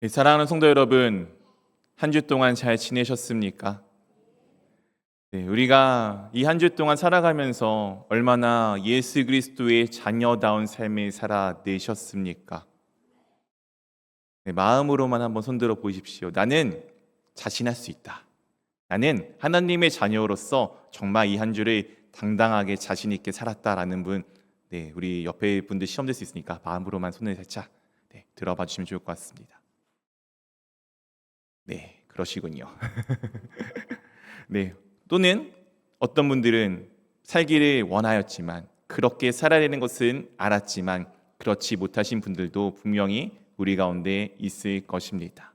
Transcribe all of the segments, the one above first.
사랑하는 성도 여러분, 한 주 동안 잘 지내셨습니까? 우리가 이 한 주 동안 살아가면서 얼마나 예수 그리스도의 자녀다운 삶을 살아내셨습니까? 마음으로만 한번 손들어 보십시오. 나는 자신할 수 있다. 나는 하나님의 자녀로서 정말 이 한 주를 당당하게 자신 있게 살았다라는 분, 우리 옆에 분들 시험 될 수 있으니까 마음으로만 손을 살짝 들어봐 주시면 좋을 것 같습니다. 그러시군요. 또는 어떤 분들은 살기를 원하였지만 그렇게 살아야 되는 것은 알았지만 그렇지 못하신 분들도 분명히 우리 가운데 있을 것입니다.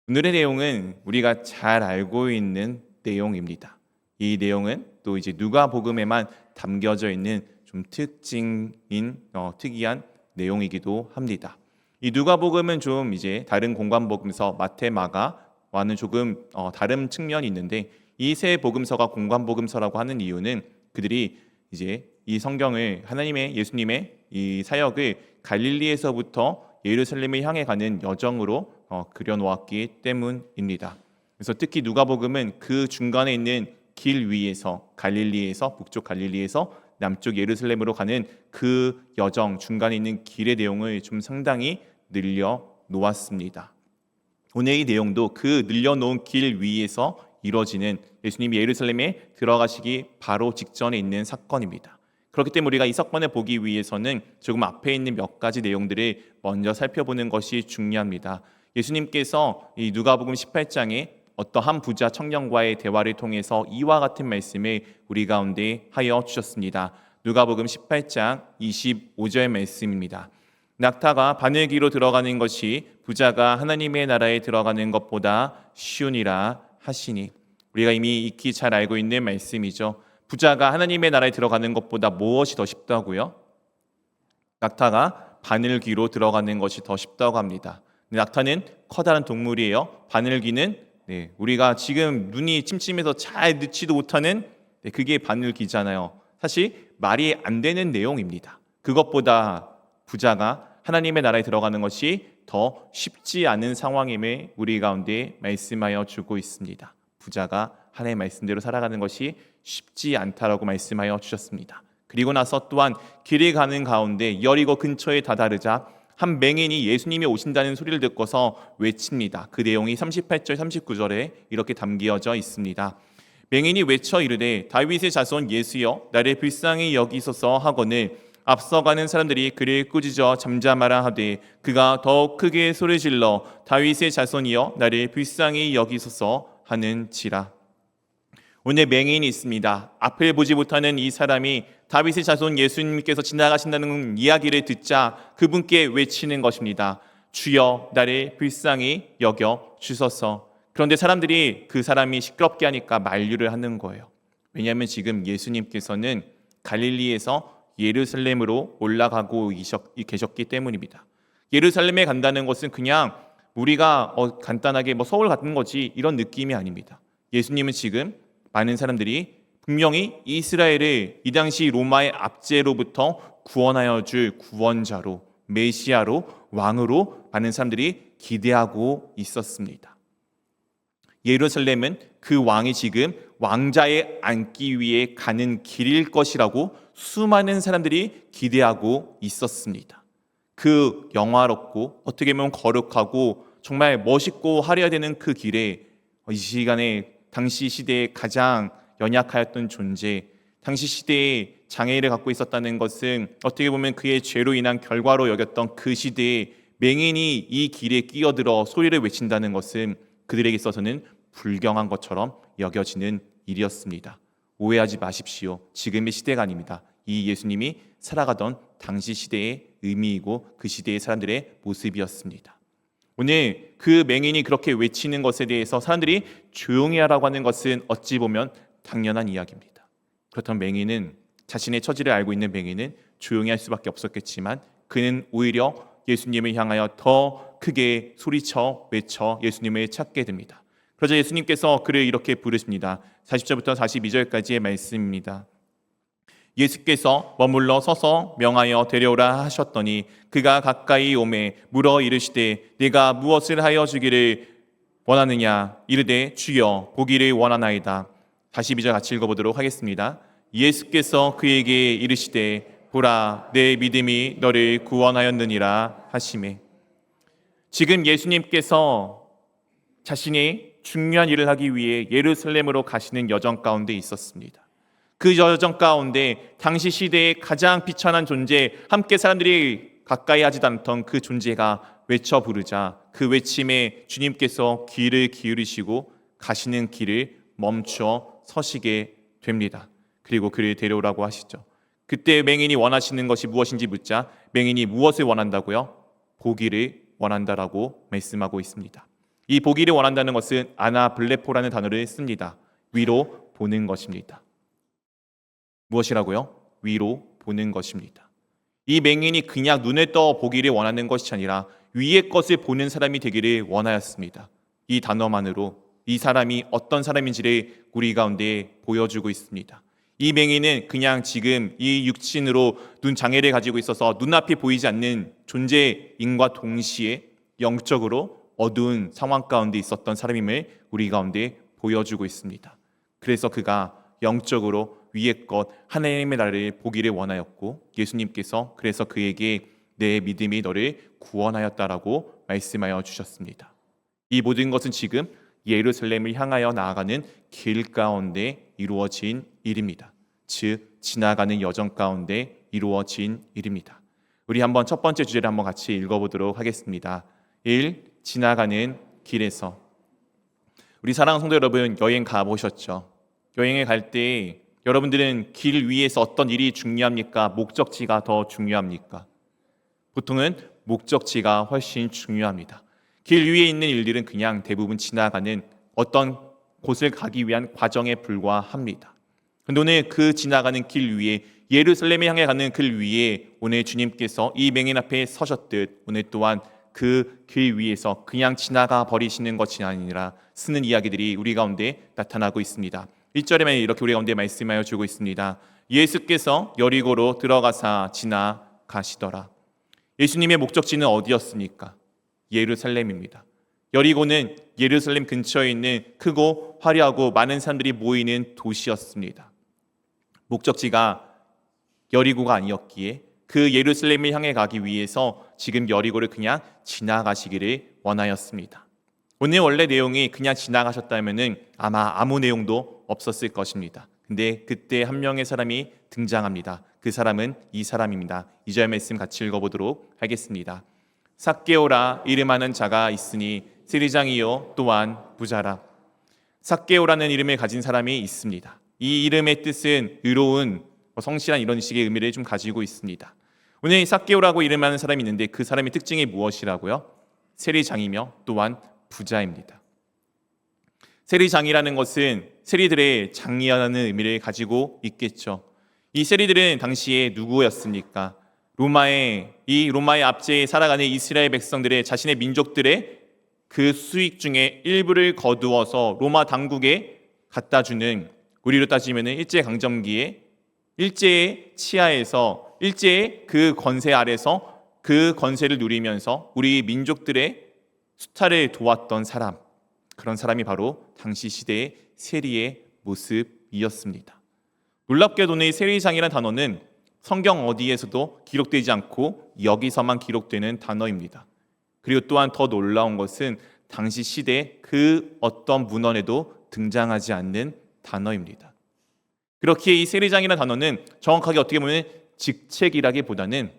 오늘의 내용은 우리가 잘 알고 있는 내용입니다. 이 내용은 또 이제 누가복음에만 담겨져 있는 좀 특이한 내용이기도 합니다. 이 누가복음은 좀 이제 다른 공관복음서 마태, 마가와는 조금 다른 측면이 있는데 이 세 복음서가 공관복음서라고 하는 이유는 그들이 이제 이 성경을 예수님의 이 사역을 갈릴리에서부터 예루살렘을 향해 가는 여정으로 그려놓았기 때문입니다. 그래서 특히 누가복음은 그 중간에 있는 길 위에서 갈릴리에서 북쪽 갈릴리에서 남쪽 예루살렘으로 가는 그 여정 중간에 있는 길의 내용을 좀 상당히 늘려 놓았습니다. 오늘 이 내용도 그 늘려놓은 길 위에서 이루어지는 예수님이 예루살렘에 들어가시기 바로 직전에 있는 사건입니다. 그렇기 때문에 우리가 이 사건을 보기 위해서는 조금 앞에 있는 몇 가지 내용들을 먼저 살펴보는 것이 중요합니다. 예수님께서 이 누가복음 18장에 어떠한 부자 청년과의 대화를 통해서 이와 같은 말씀을 우리 가운데 하여 주셨습니다. 누가복음 18장 25절 말씀입니다. 낙타가 바늘귀로 들어가는 것이 부자가 하나님의 나라에 들어가는 것보다 쉬우니라 하시니. 우리가 이미 익히 잘 알고 있는 말씀이죠. 부자가 하나님의 나라에 들어가는 것보다 무엇이 더 쉽다고요? 낙타가 바늘귀로 들어가는 것이 더 쉽다고 합니다. 낙타는 커다란 동물이에요. 바늘귀는 우리가 지금 눈이 침침해서 잘 넣지도 못하는 그게 바늘귀잖아요. 사실 말이 안 되는 내용입니다. 그것보다 부자가 하나님의 나라에 들어가는 것이 더 쉽지 않은 상황임을 우리 가운데 말씀하여 주고 있습니다. 부자가 하나님의 말씀대로 살아가는 것이 쉽지 않다라고 말씀하여 주셨습니다. 그리고 나서 또한 길이 가는 가운데 여리고 근처에 다다르자 한 맹인이 예수님이 오신다는 소리를 듣고서 외칩니다. 그 내용이 38절 39절에 이렇게 담겨져 있습니다. 맹인이 외쳐 이르되 다윗의 자손 예수여 나를 불쌍히 여기소서 하거늘 앞서가는 사람들이 그를 꾸짖어 잠잠하라 하되 그가 더욱 크게 소리질러 다윗의 자손이여 나를 불쌍히 여기소서 하는지라. 오늘 맹인이 있습니다. 앞을 보지 못하는 이 사람이 다윗의 자손 예수님께서 지나가신다는 이야기를 듣자 그분께 외치는 것입니다. 주여 나를 불쌍히 여겨 주소서. 그런데 사람들이 그 사람이 시끄럽게 하니까 만류를 하는 거예요. 왜냐하면 지금 예수님께서는 갈릴리에서 예루살렘으로 올라가고 계셨기 때문입니다. 예루살렘에 간다는 것은 그냥 우리가 간단하게 서울 가는 거지 이런 느낌이 아닙니다. 예수님은 지금 많은 사람들이 분명히 이스라엘을 이 당시 로마의 압제로부터 구원하여 줄 구원자로, 메시아로, 왕으로 많은 사람들이 기대하고 있었습니다. 예루살렘은 그 왕이 지금 왕자에 앉기 위해 가는 길일 것이라고 수많은 사람들이 기대하고 있었습니다. 그 영화롭고 어떻게 보면 거룩하고 정말 멋있고 화려해야 되는 그 길에 이 시간에 당시 시대에 가장 연약하였던 존재, 당시 시대에 장애를 갖고 있었다는 것은 어떻게 보면 그의 죄로 인한 결과로 여겼던 그 시대에 맹인이 이 길에 끼어들어 소리를 외친다는 것은 그들에게 있어서는 불경한 것처럼 여겨지는 일이었습니다. 오해하지 마십시오. 지금의 시대가 아닙니다. 이 예수님이 살아가던 당시 시대의 의미이고 그 시대의 사람들의 모습이었습니다. 오늘 그 맹인이 그렇게 외치는 것에 대해서 사람들이 조용히 하라고 하는 것은 어찌 보면 당연한 이야기입니다. 그렇다면 맹인은 자신의 처지를 알고 있는 맹인은 조용히 할 수밖에 없었겠지만 그는 오히려 예수님을 향하여 더 크게 소리쳐 외쳐 예수님을 찾게 됩니다. 그러자 예수님께서 그를 이렇게 부르십니다. 40절부터 42절까지의 말씀입니다. 예수께서 머물러 서서 명하여 데려오라 하셨더니 그가 가까이 오매 물어 이르시되 네가 무엇을 하여 주기를 원하느냐 이르되 주여 보기를 원하나이다. 다시 2절 같이 읽어보도록 하겠습니다. 예수께서 그에게 이르시되 보라 내 믿음이 너를 구원하였느니라 하시매. 지금 예수님께서 자신이 중요한 일을 하기 위해 예루살렘으로 가시는 여정 가운데 있었습니다. 그 여정 가운데 당시 시대의 가장 비천한 존재, 함께 사람들이 가까이 하지도 않던 그 존재가 외쳐 부르자 그 외침에 주님께서 귀를 기울이시고 가시는 길을 멈춰 서시게 됩니다. 그리고 그를 데려오라고 하시죠. 그때 맹인이 원하시는 것이 무엇인지 묻자 맹인이 무엇을 원한다고요? 보기를 원한다라고 말씀하고 있습니다. 이 보기를 원한다는 것은 아나블레포라는 단어를 씁니다. 위로 보는 것입니다. 무엇이라고요? 위로 보는 것입니다. 이 맹인이 그냥 눈을 떠 보기를 원하는 것이 아니라 위의 것을 보는 사람이 되기를 원하였습니다. 이 단어만으로 이 사람이 어떤 사람인지를 우리 가운데 보여주고 있습니다. 이 맹인은 그냥 지금 이 육신으로 눈 장애를 가지고 있어서 눈앞이 보이지 않는 존재인과 동시에 영적으로 어두운 상황 가운데 있었던 사람임을 우리 가운데 보여주고 있습니다. 그래서 그가 영적으로 위의 것 하나님의 나라를 보기를 원하였고 예수님께서 그래서 그에게 내 믿음이 너를 구원하였다라고 말씀하여 주셨습니다. 이 모든 것은 지금 예루살렘을 향하여 나아가는 길 가운데 이루어진 일입니다. 즉 지나가는 여정 가운데 이루어진 일입니다. 우리 한번 첫 번째 주제를 한번 같이 읽어보도록 하겠습니다. 1. 지나가는 길에서. 우리 사랑하는 성도 여러분, 여행 가보셨죠? 여행에 갈 때 여러분들은 길 위에서 어떤 일이 중요합니까? 목적지가 더 중요합니까? 보통은 목적지가 훨씬 중요합니다. 길 위에 있는 일들은 그냥 대부분 지나가는 어떤 곳을 가기 위한 과정에 불과합니다. 그런데 오늘 그 지나가는 길 위에 예루살렘에 향해 가는 길 위에 오늘 주님께서 이 맹인 앞에 서셨듯 오늘 또한 그 길 위에서 그냥 지나가 버리시는 것이 아니라 쓰는 이야기들이 우리 가운데 나타나고 있습니다. 1절에만 이렇게 우리 가운데 말씀하여 주고 있습니다. 예수께서 여리고로 들어가사 지나가시더라. 예수님의 목적지는 어디였습니까? 예루살렘입니다. 여리고는 예루살렘 근처에 있는 크고 화려하고 많은 사람들이 모이는 도시였습니다. 목적지가 여리고가 아니었기에 그 예루살렘을 향해 가기 위해서 지금 여리고를 그냥 지나가시기를 원하였습니다. 오늘 원래 내용이 그냥 지나가셨다면은 아마 아무 내용도 없었을 것입니다. 근데 그때 한 명의 사람이 등장합니다. 그 사람은 이 사람입니다. 2절 말씀 같이 읽어보도록 하겠습니다. 삭개오라 이름하는 자가 있으니 세리장이요 또한 부자라. 삭개오라는 이름을 가진 사람이 있습니다. 이 이름의 뜻은 의로운, 성실한 이런 식의 의미를 좀 가지고 있습니다. 오늘 이 삭개오라고 이름하는 사람이 있는데 그 사람의 특징이 무엇이라고요? 세리장이며 또한 부자입니다. 세리장이라는 것은 세리들의 장이라는 의미를 가지고 있겠죠. 이 세리들은 당시에 누구였습니까? 로마의 압제에 살아가는 이스라엘 백성들의 자신의 민족들의 그 수익 중에 일부를 거두어서 로마 당국에 갖다 주는, 우리로 따지면 일제강점기에 일제의 치하에서 일제의 그 권세 아래서 그 권세를 누리면서 우리 민족들의 수탈을 도왔던 사람, 그런 사람이 바로 당시 시대의 세리의 모습이었습니다. 놀랍게도 이 세리장이라는 단어는 성경 어디에서도 기록되지 않고 여기서만 기록되는 단어입니다. 그리고 또한 더 놀라운 것은 당시 시대 그 어떤 문헌에도 등장하지 않는 단어입니다. 그렇기에 이 세리장이라는 단어는 정확하게 어떻게 보면 직책이라기보다는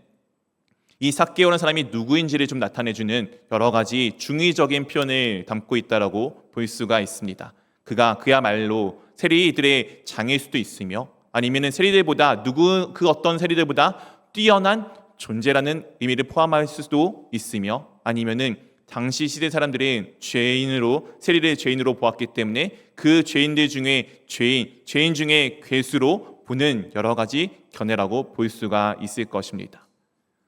이 삭개오라는 사람이 누구인지를 좀 나타내주는 여러 가지 중의적인 표현을 담고 있다라고 볼 수가 있습니다. 그야말로 세리들의 장일 수도 있으며 아니면은 세리들보다 그 어떤 세리들보다 뛰어난 존재라는 의미를 포함할 수도 있으며 아니면은 당시 시대 사람들은 세리를 죄인으로 보았기 때문에 그 죄인들 중에 죄인 중에 괴수로 보는 여러 가지 견해라고 볼 수가 있을 것입니다.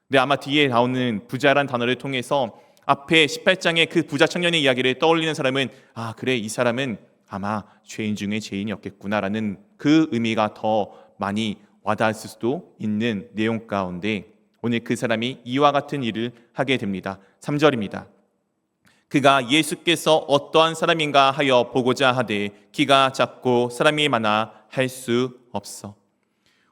근데 아마 뒤에 나오는 부자란 단어를 통해서 앞에 18장의 그 부자 청년의 이야기를 떠올리는 사람은 그래 이 사람은 아마 죄인 중에 죄인이었겠구나라는 그 의미가 더 많이 와닿을 수도 있는 내용 가운데 오늘 그 사람이 이와 같은 일을 하게 됩니다. 3절입니다. 그가 예수께서 어떠한 사람인가 하여 보고자 하되 키가 작고 사람이 많아 할 수 없어.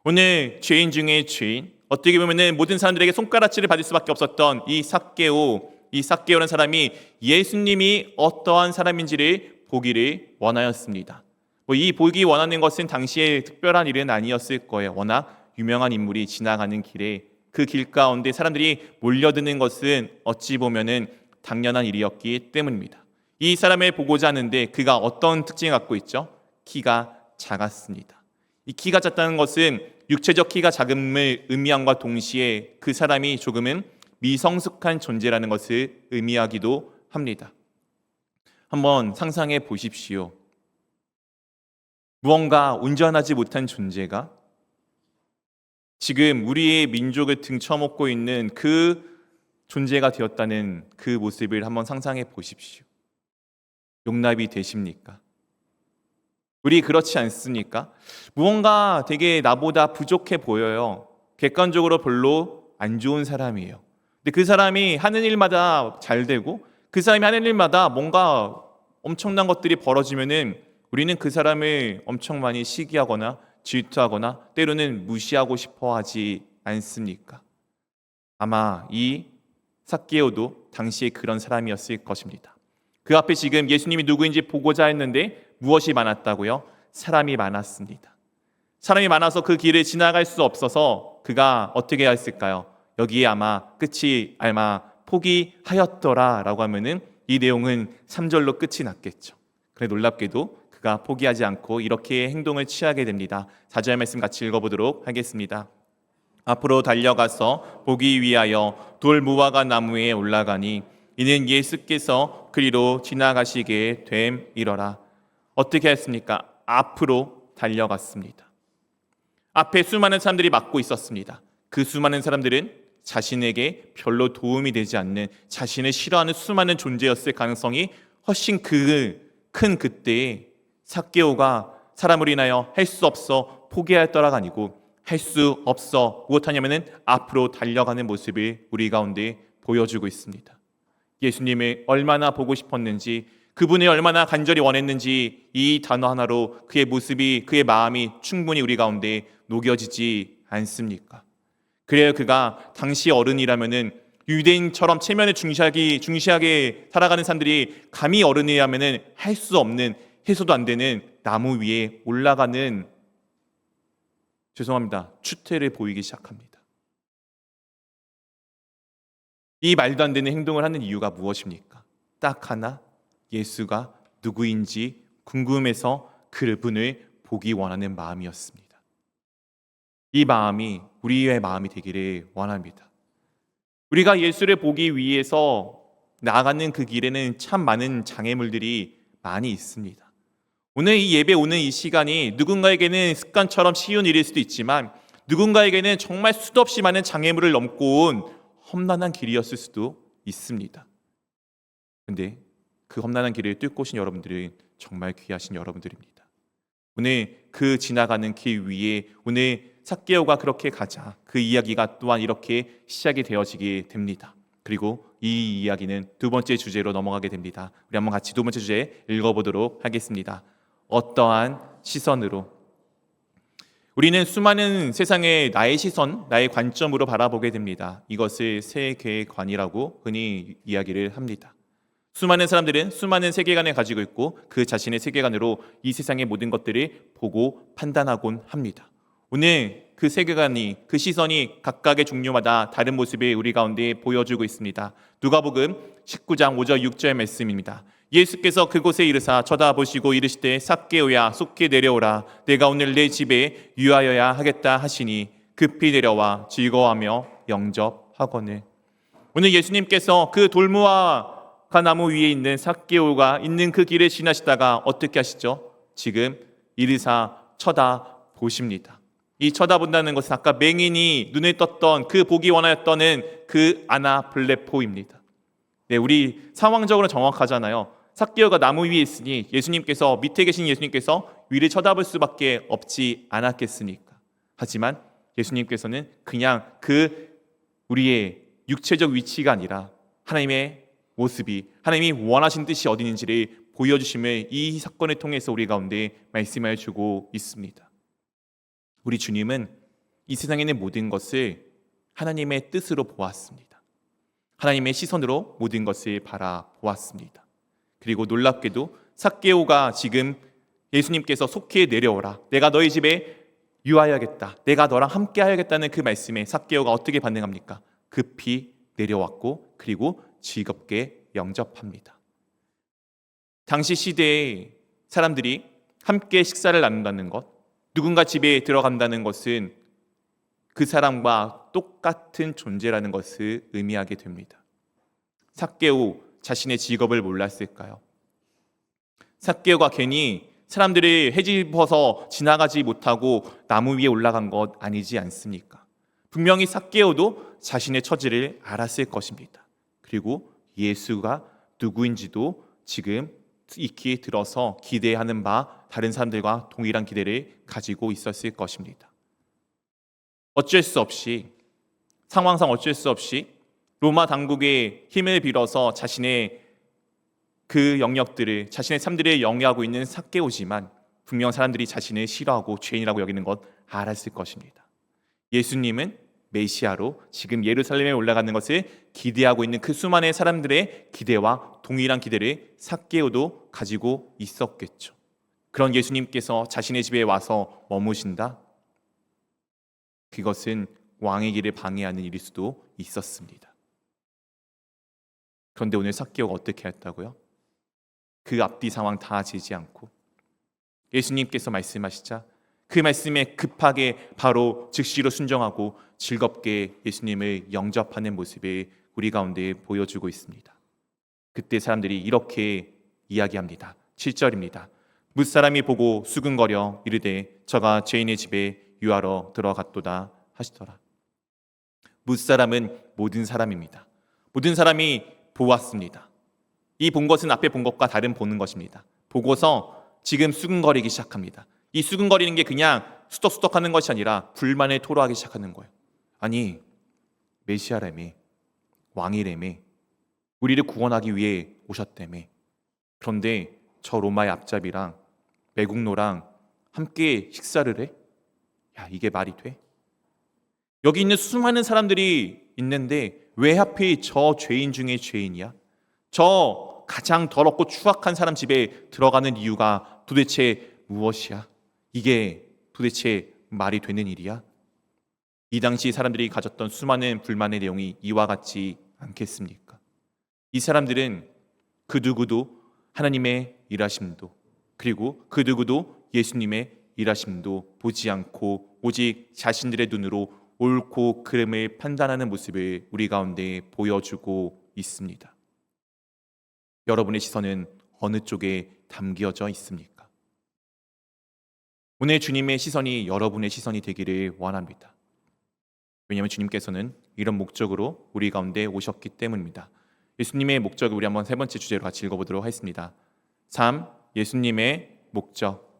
오늘 죄인 중에 죄인, 어떻게 보면은 모든 사람들에게 손가락질을 받을 수밖에 없었던 이 삭개오라는 사람이 예수님이 어떠한 사람인지를 보기를 원하였습니다. 이 보기 원하는 것은 당시에 특별한 일은 아니었을 거예요. 워낙 유명한 인물이 지나가는 길에 그 길 가운데 사람들이 몰려드는 것은 어찌 보면은 당연한 일이었기 때문입니다. 이 사람을 보고자 하는데 그가 어떤 특징을 갖고 있죠? 키가 작았습니다. 이 키가 작다는 것은 육체적 키가 작음을 의미함과 동시에 그 사람이 조금은 미성숙한 존재라는 것을 의미하기도 합니다. 한번 상상해 보십시오. 무언가 온전하지 못한 존재가 지금 우리의 민족을 등쳐먹고 있는 그 존재가 되었다는 그 모습을 한번 상상해 보십시오. 용납이 되십니까? 우리 그렇지 않습니까? 무언가 되게 나보다 부족해 보여요. 객관적으로 별로 안 좋은 사람이에요. 근데 그 사람이 하는 일마다 잘 되고 그 사람이 하는 일마다 뭔가 엄청난 것들이 벌어지면은 우리는 그 사람을 엄청 많이 시기하거나 질투하거나 때로는 무시하고 싶어 하지 않습니까? 아마 이 삭개오도 당시에 그런 사람이었을 것입니다. 그 앞에 지금 예수님이 누구인지 보고자 했는데 무엇이 많았다고요? 사람이 많았습니다. 사람이 많아서 그 길을 지나갈 수 없어서 그가 어떻게 했을까요? 여기에 아마 끝이 포기하였더라 라고 하면은 이 내용은 3절로 끝이 났겠죠. 그래 놀랍게도 그가 포기하지 않고 이렇게 행동을 취하게 됩니다. 4절 말씀 같이 읽어보도록 하겠습니다. 앞으로 달려가서 보기 위하여 돌 무화과 나무에 올라가니 이는 예수께서 그리로 지나가시게 됨이러라. 어떻게 했습니까? 앞으로 달려갔습니다. 앞에 수많은 사람들이 막고 있었습니다. 그 수많은 사람들은 자신에게 별로 도움이 되지 않는, 자신을 싫어하는 수많은 존재였을 가능성이 훨씬 큰 그때에 삭개오가 사람을 인하여 할 수 없어 포기하였더라가 아니고 할 수 없어 무엇하냐면은 앞으로 달려가는 모습을 우리 가운데 보여주고 있습니다. 예수님을 얼마나 보고 싶었는지, 그분이 얼마나 간절히 원했는지 이 단어 하나로 그의 모습이, 그의 마음이 충분히 우리 가운데 녹여지지 않습니까? 그래야 그가 당시 어른이라면은 유대인처럼 체면을 중시하게 살아가는 사람들이 감히 어른이라면은 할 수 없는, 해소도 안 되는 나무 위에 올라가는 추태를 보이기 시작합니다. 이 말도 안 되는 행동을 하는 이유가 무엇입니까? 딱 하나, 예수가 누구인지 궁금해서 그분을 보기 원하는 마음이었습니다. 이 마음이 우리의 마음이 되기를 원합니다. 우리가 예수를 보기 위해서 나아가는 그 길에는 참 많은 장애물들이 많이 있습니다. 오늘 이 예배 오는 이 시간이 누군가에게는 습관처럼 쉬운 일일 수도 있지만 누군가에게는 정말 수도 없이 많은 장애물을 넘고 온 험난한 길이었을 수도 있습니다. 그런데 그 험난한 길을 뚫고 오신 여러분들은 정말 귀하신 여러분들입니다. 오늘 그 지나가는 길 위에 오늘 삭개오가 그렇게 가자, 그 이야기가 또한 이렇게 시작이 되어지게 됩니다. 그리고 이 이야기는 두 번째 주제로 넘어가게 됩니다. 우리 한번 같이 두 번째 주제 읽어보도록 하겠습니다. 어떠한 시선으로. 우리는 수많은 세상에 나의 시선, 나의 관점으로 바라보게 됩니다. 이것을 세계관이라고 흔히 이야기를 합니다. 수많은 사람들은 수많은 세계관을 가지고 있고 그 자신의 세계관으로 이 세상의 모든 것들을 보고 판단하곤 합니다. 오늘 그 세계관이, 그 시선이 각각의 종류마다 다른 모습을 우리 가운데 보여주고 있습니다. 누가복음 19장 5절 6절 말씀입니다. 예수께서 그곳에 이르사 쳐다보시고 이르시되 삭개오야 속히 내려오라. 내가 오늘 내 집에 유하여야 하겠다 하시니 급히 내려와 즐거워하며 영접하거늘. 오늘 예수님께서 그 돌무화과 나무 위에 있는 삭개오가 있는 그 길을 지나시다가 어떻게 하시죠? 지금 이르사 쳐다보십니다. 이 쳐다본다는 것은 아까 맹인이 눈을 떴던 그 보기 원하였던 그 아나블레포입니다. 네, 우리 상황적으로 정확하잖아요. 삭개오가 나무 위에 있으니 예수님께서, 밑에 계신 예수님께서 위를 쳐다볼 수밖에 없지 않았겠습니까? 하지만 예수님께서는 그냥 우리의 육체적 위치가 아니라 하나님의 모습이, 하나님이 원하신 뜻이 어디 있는지를 보여주심을 이 사건을 통해서 우리 가운데 말씀해 주고 있습니다. 우리 주님은 이 세상에 있는 모든 것을 하나님의 뜻으로 보았습니다. 하나님의 시선으로 모든 것을 바라보았습니다. 그리고 놀랍게도 삭개오가 지금 예수님께서 속히 내려오라, 내가 너희 집에 유하여야겠다, 내가 너랑 함께 하야겠다는 그 말씀에 삭개오가 어떻게 반응합니까? 급히 내려왔고 그리고 즐겁게 영접합니다. 당시 시대에 사람들이 함께 식사를 나눈다는 것, 누군가 집에 들어간다는 것은 그 사람과 똑같은 존재라는 것을 의미하게 됩니다. 삭개오 자신의 직업을 몰랐을까요? 삭개오가 괜히 사람들이 헤집어서 지나가지 못하고 나무 위에 올라간 것 아니지 않습니까? 분명히 삭개오도 자신의 처지를 알았을 것입니다. 그리고 예수가 누구인지도 지금 익히 들어서 기대하는 바 다른 사람들과 동일한 기대를 가지고 있었을 것입니다. 어쩔 수 없이, 상황상 어쩔 수 없이 로마 당국의 힘을 빌어서 자신의 그 영역들을, 자신의 삶들을 영위하고 있는 삭개오지만 분명 사람들이 자신을 싫어하고 죄인이라고 여기는 것 알았을 것입니다. 예수님은 메시아로 지금 예루살렘에 올라가는 것을 기대하고 있는 그 수많은 사람들의 기대와 동일한 기대를 삭개오도 가지고 있었겠죠. 그런 예수님께서 자신의 집에 와서 머무신다? 그것은 왕의 길을 방해하는 일일 수도 있었습니다. 그런데 오늘 삭개오가 어떻게 했다고요? 그 앞뒤 상황 다 재지 않고 예수님께서 말씀하시자 그 말씀에 급하게 바로 즉시로 순종하고 즐겁게 예수님을 영접하는 모습을 우리 가운데 보여주고 있습니다. 그때 사람들이 이렇게 이야기합니다. 7절입니다. 뭇사람이 보고 수근거려 이르되 저가 죄인의 집에 유하러 들어갔도다 하시더라. 뭇사람은 모든 사람입니다. 모든 사람이 보았습니다. 이 본 것은 앞에 본 것과 다른 보는 것입니다. 보고서 지금 수근거리기 시작합니다. 이 수근거리는 게 그냥 수덕수덕하는 것이 아니라 불만을 토로하기 시작하는 거예요. 아니, 메시아라며, 왕이라며, 우리를 구원하기 위해 오셨다며. 그런데 저 로마의 앞잡이랑 매국노랑 함께 식사를 해? 야, 이게 말이 돼? 여기 있는 수많은 사람들이 있는데 왜 하필 저 죄인 중에 죄인이야? 저 가장 더럽고 추악한 사람 집에 들어가는 이유가 도대체 무엇이야? 이게 도대체 말이 되는 일이야? 이 당시 사람들이 가졌던 수많은 불만의 내용이 이와 같지 않겠습니까? 이 사람들은 그 누구도 하나님의 일하심도, 그리고 그 누구도 예수님의 일하심도 보지 않고 오직 자신들의 눈으로 옳고 그름을 판단하는 모습을 우리 가운데 보여주고 있습니다. 여러분의 시선은 어느 쪽에 담겨져 있습니까? 오늘 주님의 시선이 여러분의 시선이 되기를 원합니다. 왜냐하면 주님께서는 이런 목적으로 우리 가운데 오셨기 때문입니다. 예수님의 목적을 우리 한번 세 번째 주제로 같이 읽어보도록 하겠습니다. 3. 예수님의 목적.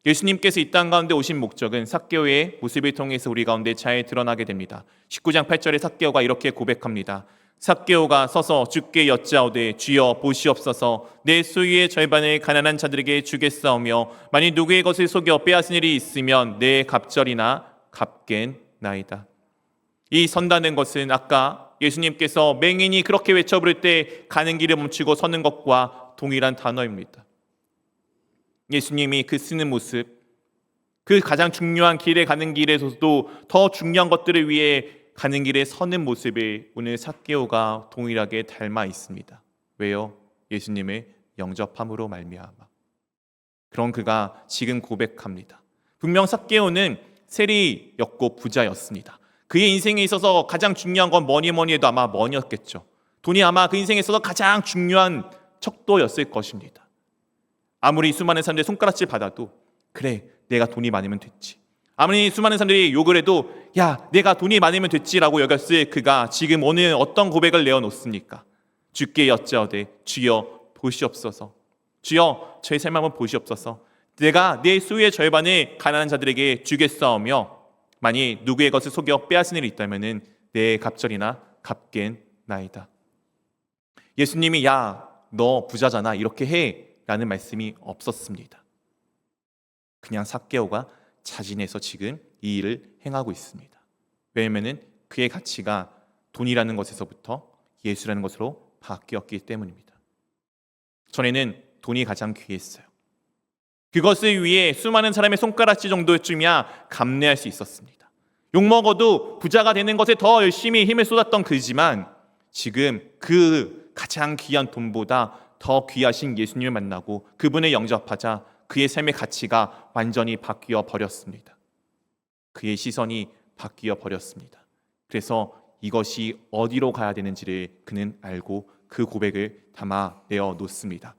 예수님께서 이 땅 가운데 오신 목적은 삭개오의 모습을 통해서 우리 가운데 잘 드러나게 됩니다. 19장 8절에 삭개오가 이렇게 고백합니다. 삭개오가 서서 주께 여짜오되 주여 보시옵소서 내 소유의 절반을 가난한 자들에게 주겠사오며 만일 누구의 것을 속여 빼앗은 일이 있으면 내 갑절이나 갚겠나이다. 이 선다는 것은 아까 예수님께서 맹인이 그렇게 외쳐 부를 때 가는 길을 멈추고 서는 것과 동일한 단어입니다. 예수님이 그 쓰는 모습, 그 가장 중요한 길에 가는 길에서도 더 중요한 것들을 위해 가는 길에 서는 모습을 오늘 삭개오가 동일하게 닮아 있습니다. 왜요? 예수님을 영접함으로 말미암아. 그런 그가 지금 고백합니다. 분명 삭개오는 세리였고 부자였습니다. 그의 인생에 있어서 가장 중요한 건 뭐니 해도 아마 머니였겠죠. 돈이 아마 그 인생에 있어서 가장 중요한 척도였을 것입니다. 아무리 수많은 사람들의 손가락질 받아도 그래, 내가 돈이 많으면 됐지. 아무리 수많은 사람들이 욕을 해도 야, 내가 돈이 많으면 됐지라고 여겼을 그가 지금 오늘 어떤 고백을 내어놓습니까? 주께 여짜오되 주여 보시옵소서. 주여 저의 삶 한번 보시옵소서. 내가 내 소유의 절반을 가난한 자들에게 주겠사오며 만일 누구의 것을 속여 빼앗은 일이 있다면 내 갑절이나 갚겠나이다. 예수님이 야, 너 부자잖아, 이렇게 해 라는 말씀이 없었습니다. 그냥 삭개오가 자진해서 지금 이 일을 행하고 있습니다. 왜냐하면 그의 가치가 돈이라는 것에서부터 예수라는 것으로 바뀌었기 때문입니다. 전에는 돈이 가장 귀했어요. 그것을 위해 수많은 사람의 손가락질 정도쯤이야 감내할 수 있었습니다. 욕먹어도 부자가 되는 것에 더 열심히 힘을 쏟았던 그지만 지금 그 가장 귀한 돈보다 더 귀하신 예수님을 만나고 그분을 영접하자 그의 삶의 가치가 완전히 바뀌어 버렸습니다. 그의 시선이 바뀌어 버렸습니다. 그래서 이것이 어디로 가야 되는지를 그는 알고 그 고백을 담아내어 놓습니다.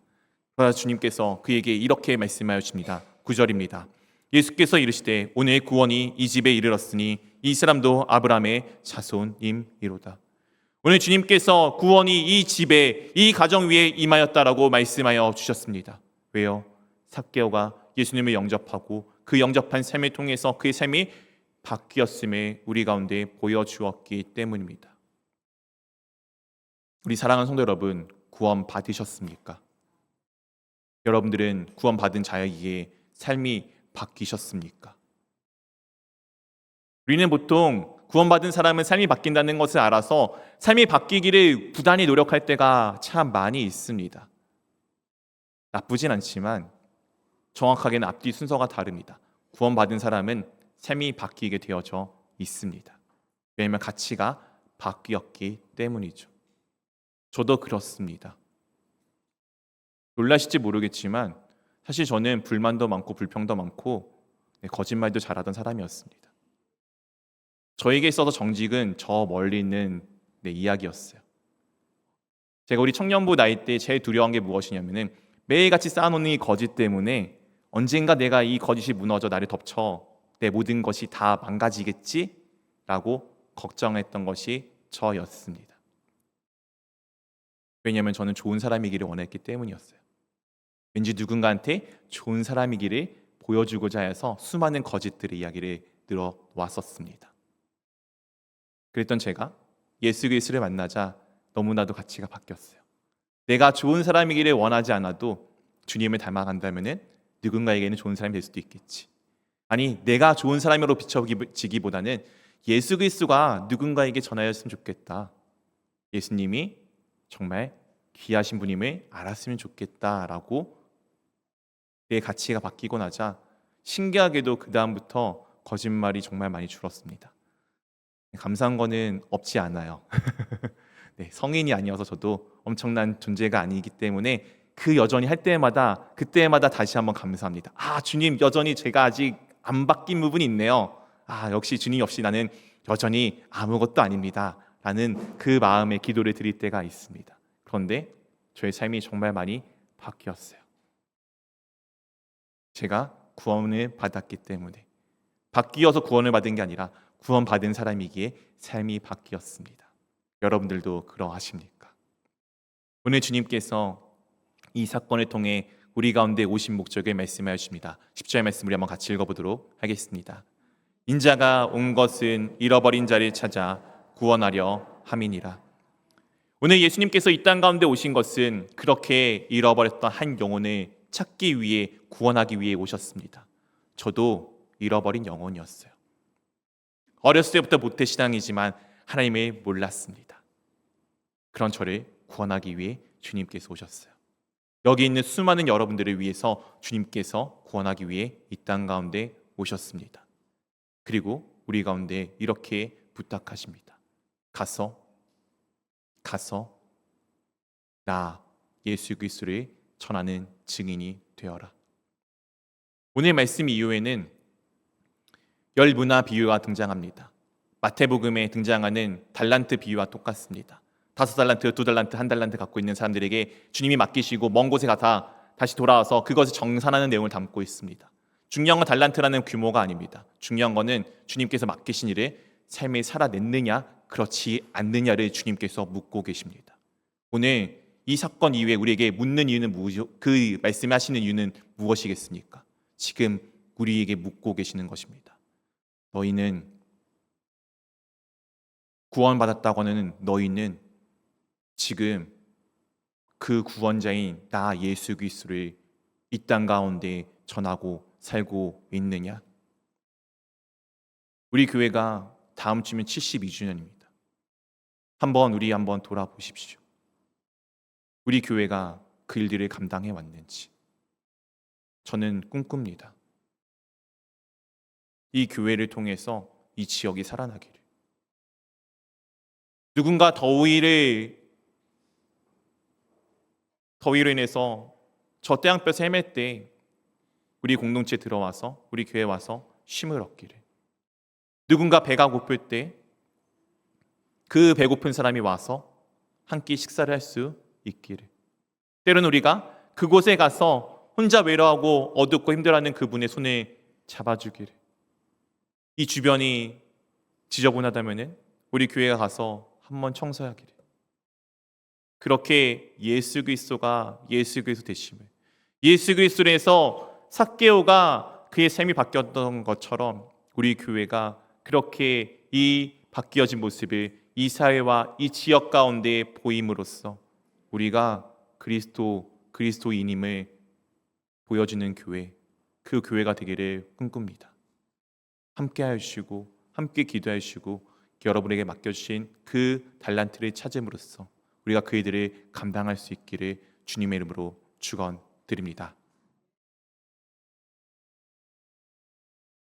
그러나 주님께서 그에게 이렇게 말씀하십니다. 9절입니다. 예수께서 이르시되 오늘 구원이 이 집에 이르렀으니 이 사람도 아브라함의 자손임이로다. 오늘 주님께서 구원이 이 집에, 이 가정 위에 임하였다라고 말씀하여 주셨습니다. 왜요? 삭개오가 예수님을 영접하고 그 영접한 삶을 통해서 그의 삶이 바뀌었음을 우리 가운데 보여주었기 때문입니다. 우리 사랑하는 성도 여러분, 구원 받으셨습니까? 여러분들은 구원받은 자에게 삶이 바뀌셨습니까? 우리는 보통 구원받은 사람은 삶이 바뀐다는 것을 알아서 삶이 바뀌기를 부단히 노력할 때가 참 많이 있습니다. 나쁘진 않지만 정확하게는 앞뒤 순서가 다릅니다. 구원받은 사람은 삶이 바뀌게 되어져 있습니다. 왜냐하면 가치가 바뀌었기 때문이죠. 저도 그렇습니다. 놀라실지 모르겠지만 사실 저는 불만도 많고 불평도 많고 거짓말도 잘하던 사람이었습니다. 저에게 있어서 정직은 저 멀리 있는 이야기였어요. 제가 우리 청년부 나이 때 제일 두려운 게 무엇이냐면은 매일같이 쌓아놓은 이 거짓 때문에 언젠가 내가 이 거짓이 무너져 나를 덮쳐 내 모든 것이 다 망가지겠지? 라고 걱정했던 것이 저였습니다. 왜냐하면 저는 좋은 사람이기를 원했기 때문이었어요. 왠지 누군가한테 좋은 사람이기를 보여주고자 해서 수많은 거짓들의 이야기를 늘어왔었습니다. 그랬던 제가 예수 그리스도를 만나자 너무나도 가치가 바뀌었어요. 내가 좋은 사람이기를 원하지 않아도 주님을 닮아간다면 누군가에게는 좋은 사람이 될 수도 있겠지. 아니, 내가 좋은 사람으로 비춰지기보다는 예수 그리스도가 누군가에게 전하였으면 좋겠다. 예수님이 정말 귀하신 분임을 알았으면 좋겠다라고 내 가치가 바뀌고 나자 신기하게도 그 다음부터 거짓말이 정말 많이 줄었습니다. 감사한 거는 없지 않아요. 네, 성인이 아니어서 저도 엄청난 존재가 아니기 때문에 그 여전히 할 때마다 그때마다 다시 한번 감사합니다. 아, 주님, 여전히 제가 아직 안 바뀐 부분이 있네요. 아, 역시 주님 없이 나는 여전히 아무것도 아닙니다 라는 그 마음의 기도를 드릴 때가 있습니다. 그런데 저의 삶이 정말 많이 바뀌었어요. 제가 구원을 받았기 때문에, 바뀌어서 구원을 받은 게 아니라 구원받은 사람이기에 삶이 바뀌었습니다. 여러분들도 그러하십니까? 오늘 주님께서 이 사건을 통해 우리 가운데 오신 목적을 말씀하여 주십니다. 10절 말씀 우리 한번 같이 읽어보도록 하겠습니다. 인자가 온 것은 잃어버린 자를 찾아 구원하려 함이니라. 오늘 예수님께서 이 땅 가운데 오신 것은 그렇게 잃어버렸던 한 영혼을 찾기 위해, 구원하기 위해 오셨습니다. 저도 잃어버린 영혼이었어요. 어렸을 때부터 모태신앙이지만 하나님을 몰랐습니다. 그런 저를 구원하기 위해 주님께서 오셨어요. 여기 있는 수많은 여러분들을 위해서 주님께서 구원하기 위해 이 땅 가운데 오셨습니다. 그리고 우리 가운데 이렇게 부탁하십니다. 가서 나 예수 그리스도를 전하는 증인이 되어라. 오늘 말씀 이후에는 열 문화 비유가 등장합니다. 마태복음에 등장하는 달란트 비유와 똑같습니다. 5달란트, 2달란트, 1달란트 갖고 있는 사람들에게 주님이 맡기시고 먼 곳에 가다 다시 돌아와서 그것을 정산하는 내용을 담고 있습니다. 중요한 건 달란트라는 규모가 아닙니다. 중요한 거는 주님께서 맡기신 일을 삶에 살아냈느냐 그렇지 않느냐를 주님께서 묻고 계십니다. 오늘 이 사건 이후에 우리에게 묻는 이유는 무엇이죠? 그 말씀하시는 이유는 무엇이겠습니까? 지금 우리에게 묻고 계시는 것입니다. 너희는 구원받았다고 하는 너희는 지금 그 구원자인 나 예수 그리스도를 이 땅 가운데 전하고 살고 있느냐? 우리 교회가 다음 주면 72주년입니다. 우리 한번 돌아보십시오. 우리 교회가 그 일들을 감당해 왔는지. 저는 꿈꿉니다. 이 교회를 통해서 이 지역이 살아나기를. 누군가 더위로 인해서 저 태양볕에 헤맬 때 우리 공동체에 들어와서 우리 교회에 와서 쉼을 얻기를. 누군가 배가 고플 때 그 배고픈 사람이 와서 한 끼 식사를 할 수 있기를. 때로는 우리가 그곳에 가서 혼자 외로워하고 어둡고 힘들어하는 그분의 손을 잡아주기를. 이 주변이 지저분하다면 우리 교회가 가서 한번 청소하기를. 그렇게 예수 그리스도가 예수 그리스도 되심을, 예수 그리스도로 해서 삭개오가 그의 삶이 바뀌었던 것처럼 우리 교회가 그렇게 이 바뀌어진 모습을 이 사회와 이 지역 가운데 보임으로써 우리가 그리스도인임을 보여주는 교회, 그 교회가 되기를 꿈꿉니다. 함께 하시고 함께 기도하시고 여러분에게 맡겨주신 그 달란트를 찾음으로써 우리가 그 일들을 감당할 수 있기를 주님의 이름으로 축원드립니다.